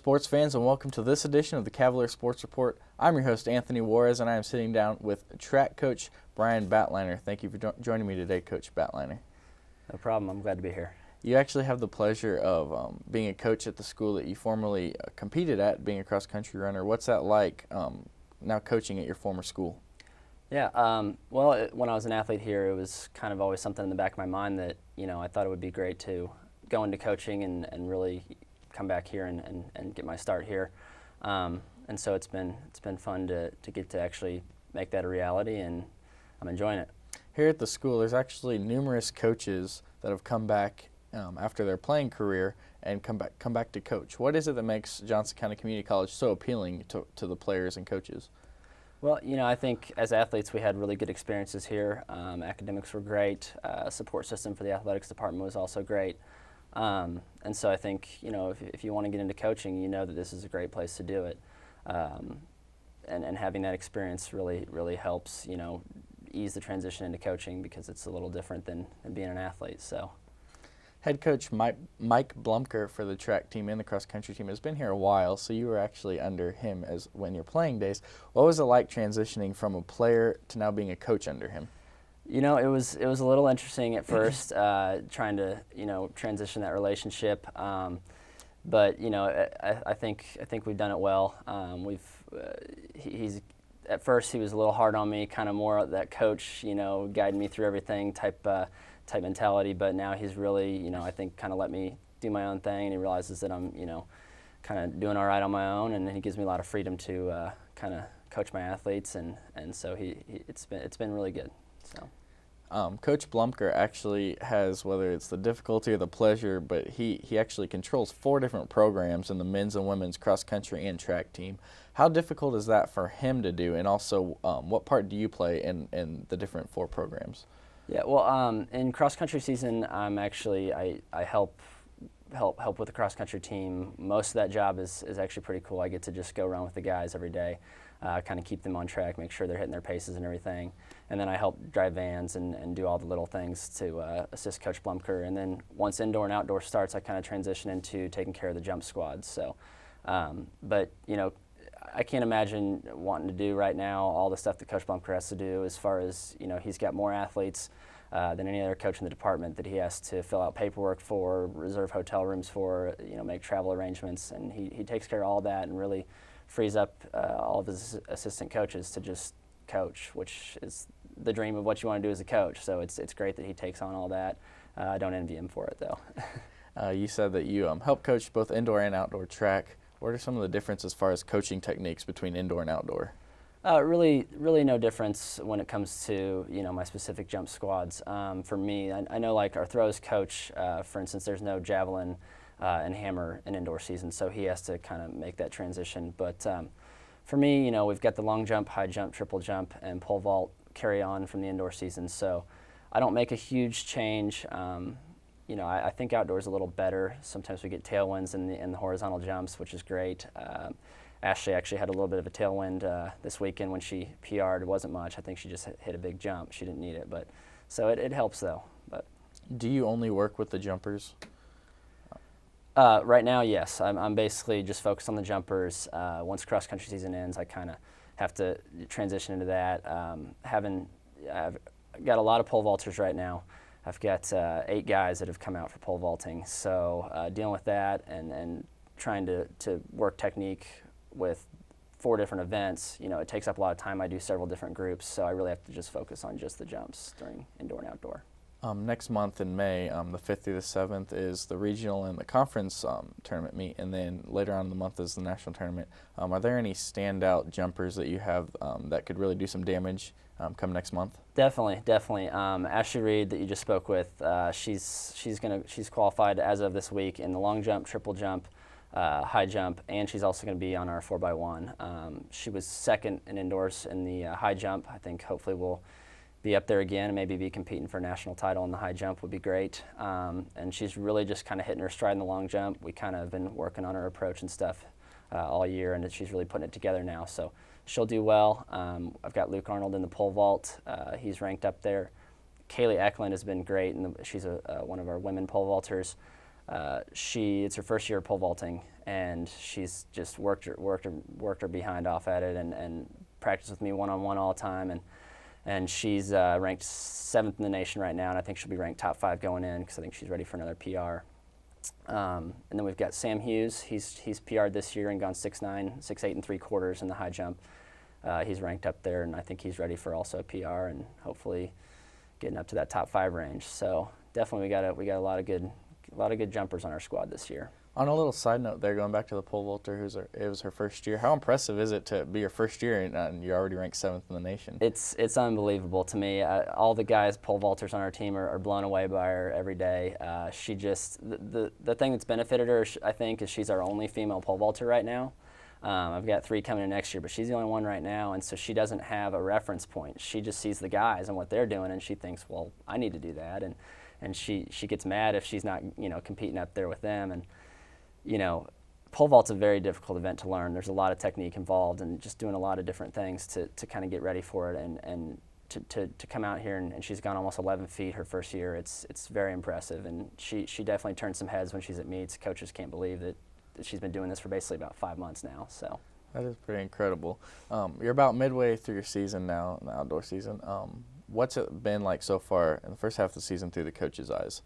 sports fans, and welcome to this edition of the Cavalier Sports Report. I'm your host, Anthony Jaurez, and I am sitting down with track coach Brian Batliner. Thank you for joining me today, Coach Batliner. No problem. I'm glad to be here. You actually have the pleasure of being a coach at the school that you formerly competed at, being a cross-country runner. What's that like now coaching at your former school? Yeah, when I was an athlete here, it was kind of always something in the back of my mind that, I thought it would be great to go into coaching and really come back here and get my start here. And so it's been fun to get to actually make that a reality, and I'm enjoying it. Here at the school, there's actually numerous coaches that have come back after their playing career and come back to coach. What is it that makes Johnson County Community College so appealing to the players and coaches? Well, I think as athletes we had really good experiences here. Academics were great. Support system for the athletics department was also great. And so I think, if you want to get into coaching, you know that this is a great place to do it. And having that experience really helps, ease the transition into coaching, because it's a little different than being an athlete. So, head coach Mike Blumker for the track team and the cross-country team has been here a while, so you were actually under him when your playing days. What was it like transitioning from a player to now being a coach under him? It was a little interesting at first, trying to transition that relationship. But I think we've done it well. He's at first he was a little hard on me, kind of more that coach, guiding me through everything type mentality. But now he's really, I think, kind of let me do my own thing, and he realizes that I'm, kind of doing all right on my own, and he gives me a lot of freedom to kind of coach my athletes, and so it's been really good. So. Coach Blumker actually has, whether it's the difficulty or the pleasure, but he actually controls 4 different programs in the men's and women's cross-country and track team. How difficult is that for him to do, and also what part do you play in the different 4 programs? Yeah, well, in cross-country season, I help with the cross-country team. Most of that job is actually pretty cool. I get to just go around with the guys every day, kind of keep them on track, make sure they're hitting their paces and everything. And then I help drive vans and do all the little things to assist Coach Blumker. And then once indoor and outdoor starts, I kind of transition into taking care of the jump squads. So, but I can't imagine wanting to do right now all the stuff that Coach Blumker has to do, as far as, he's got more athletes than any other coach in the department that he has to fill out paperwork for, reserve hotel rooms for, make travel arrangements. And he takes care of all that and really frees up all of his assistant coaches to just coach, which is the dream of what you want to do as a coach. So it's great that he takes on all that. I don't envy him for it, though. You said that you help coach both indoor and outdoor track. What are some of the differences as far as coaching techniques between indoor and outdoor? Really no difference when it comes to my specific jump squads. For me, I know, like our throws coach, for instance, there's no javelin and hammer in indoor season, so he has to kind of make that transition. But for me, we've got the long jump, high jump, triple jump, and pole vault carry on from the indoor season. So I don't make a huge change. I think outdoors a little better. Sometimes we get tailwinds in the horizontal jumps, which is great. Ashley actually had a little bit of a tailwind this weekend when she PR'd. It wasn't much. I think she just hit a big jump. She didn't need it, but so it helps though. But do you only work with the jumpers? Right now, yes. I'm basically just focused on the jumpers. Once cross-country season ends, I kind of have to transition into that. I've got a lot of pole vaulters right now. I've got 8 guys that have come out for pole vaulting. So dealing with that and trying to work technique with 4 different events, it takes up a lot of time. I do several different groups, so I really have to just focus on just the jumps during indoor and outdoor. Next month in May, the 5th through the 7th, is the regional and the conference tournament meet, and then later on in the month is the national tournament. Are there any standout jumpers that you have that could really do some damage come next month? Definitely. Ashley Reed, that you just spoke with, she's qualified as of this week in the long jump, triple jump, high jump, and she's also going to be on our 4x1. She was second in indoors in the high jump. I think hopefully we'll be up there again and maybe be competing for a national title in the high jump would be great. And she's really just kind of hitting her stride in the long jump. We kind of have been working on her approach and stuff all year, and she's really putting it together now. So she'll do well. I've got Luke Arnold in the pole vault. He's ranked up there. Kaylee Eklund has been great, and she's one of our women pole vaulters. It's her first year of pole vaulting, and she's just worked her behind off at it, and practiced with me one-on-one all the time, and she's ranked 7th in the nation right now, and I think she'll be ranked top 5 going in because I think she's ready for another PR. And then we've got Sam Hughes. He's PR'd this year and gone 6'9", 6'8 3/4 in the high jump. He's ranked up there, and I think he's ready for also a PR and hopefully getting up to that top 5 range. So definitely we got a lot of good jumpers on our squad this year. On a little side note there, going back to the pole vaulter, it was her first year. How impressive is it to be your first year and you're already ranked 7th in the nation? It's unbelievable to me. All the guys, pole vaulters on our team, are blown away by her every day. She just, the thing that's benefited her, I think, is she's our only female pole vaulter right now. I've got 3 coming in next year, but she's the only one right now, and so she doesn't have a reference point. She just sees the guys and what they're doing, and she thinks, well, I need to do that, and she gets mad if she's not, competing up there with them. And pole vault's a very difficult event to learn. There's a lot of technique involved and just doing a lot of different things to kind of get ready for it, and to come out here and she's gone almost 11 feet her first year. It's very impressive, and she definitely turns some heads when she's at meets. Coaches can't believe that she's been doing this for basically about 5 months now. So that is pretty incredible. You're about midway through your season now, the outdoor season. What's it been like so far in the first half of the season through the coach's eyes?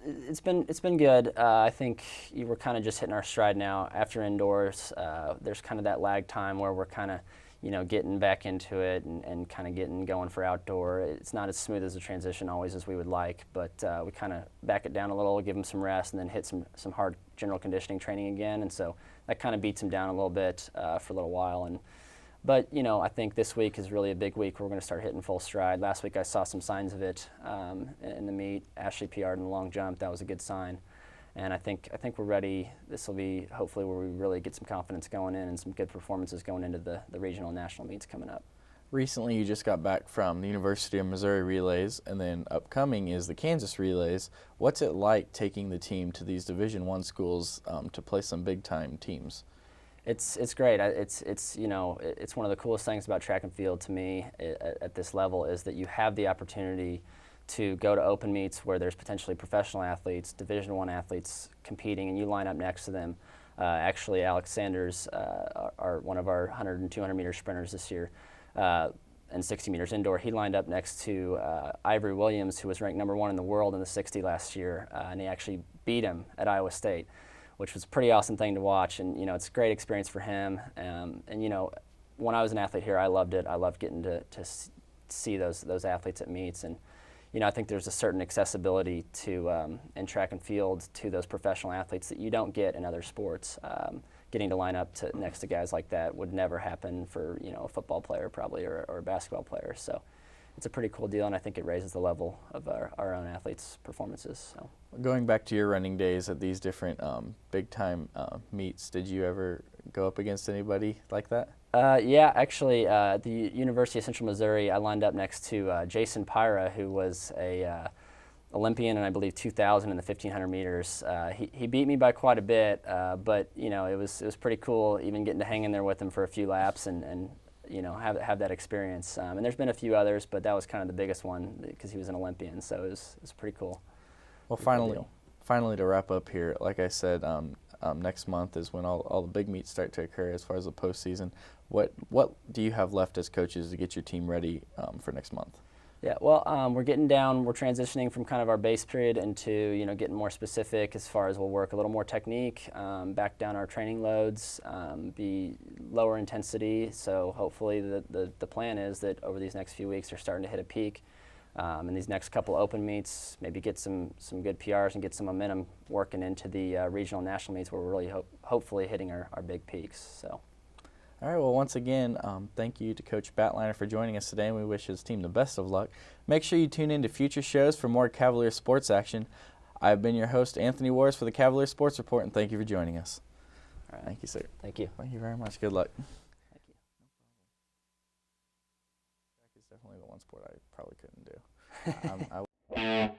It's been good. I think we're kind of just hitting our stride now. After indoors, there's kind of that lag time where we're kind of, getting back into it and kind of getting going for outdoor. It's not as smooth as a transition always as we would like, but we kind of back it down a little, give them some rest, and then hit some hard general conditioning training again. And so that kind of beats them down a little bit for a little while. But I think this week is really a big week where we're going to start hitting full stride. Last week I saw some signs of it in the meet. Ashley PR'd in the long jump. That was a good sign. And I think we're ready. This will be hopefully where we really get some confidence going in and some good performances going into the regional and national meets coming up. Recently you just got back from the University of Missouri relays, and then upcoming is the Kansas relays. What's it like taking the team to these Division I schools to play some big-time teams? It's great. It's one of the coolest things about track and field to me at this level is that you have the opportunity to go to open meets where there's potentially professional athletes, Division I athletes competing, and you line up next to them. Actually, Alex Sanders, one of our 100 and 200 meter sprinters this year, and 60 meters indoor, he lined up next to Ivory Williams, who was ranked #1 in the world in the 60 last year, and he actually beat him at Iowa State, which was a pretty awesome thing to watch. And it's a great experience for him. And when I was an athlete here, I loved it. I loved getting to see those athletes at meets. And I think there's a certain accessibility to in track and field to those professional athletes that you don't get in other sports. Getting to line up next to guys like that would never happen for a football player probably or a basketball player. So it's a pretty cool deal, and I think it raises the level of our own athletes' performances. So. Going back to your running days at these different big-time meets, did you ever go up against anybody like that? Yeah, actually, at the University of Central Missouri, I lined up next to Jason Pyra, who was a Olympian in, I believe, 2000 in the 1500 meters. He beat me by quite a bit, but it was pretty cool even getting to hang in there with him for a few laps and have that experience. And there's been a few others, but that was kind of the biggest one because he was an Olympian, so it was pretty cool. Well, finally to wrap up here, like I said, next month is when all the big meets start to occur as far as the postseason. What do you have left as coaches to get your team ready for next month? Yeah, well, we're transitioning from kind of our base period into, getting more specific as far as we'll work a little more technique, back down our training loads, be lower intensity. So hopefully the plan is that over these next few weeks they're starting to hit a peak. In these next couple open meets, maybe get some good PRs and get some momentum working into the regional national meets where we're really hopefully hitting our big peaks. So. All right, well, once again, thank you to Coach Batliner for joining us today, and we wish his team the best of luck. Make sure you tune in to future shows for more Cavalier sports action. I've been your host, Anthony Jaurez, for the Cavalier Sports Report, and thank you for joining us. All right. Thank you, sir. Thank you. Thank you very much. Good luck. Thank you. Track is definitely the one sport I probably couldn't do.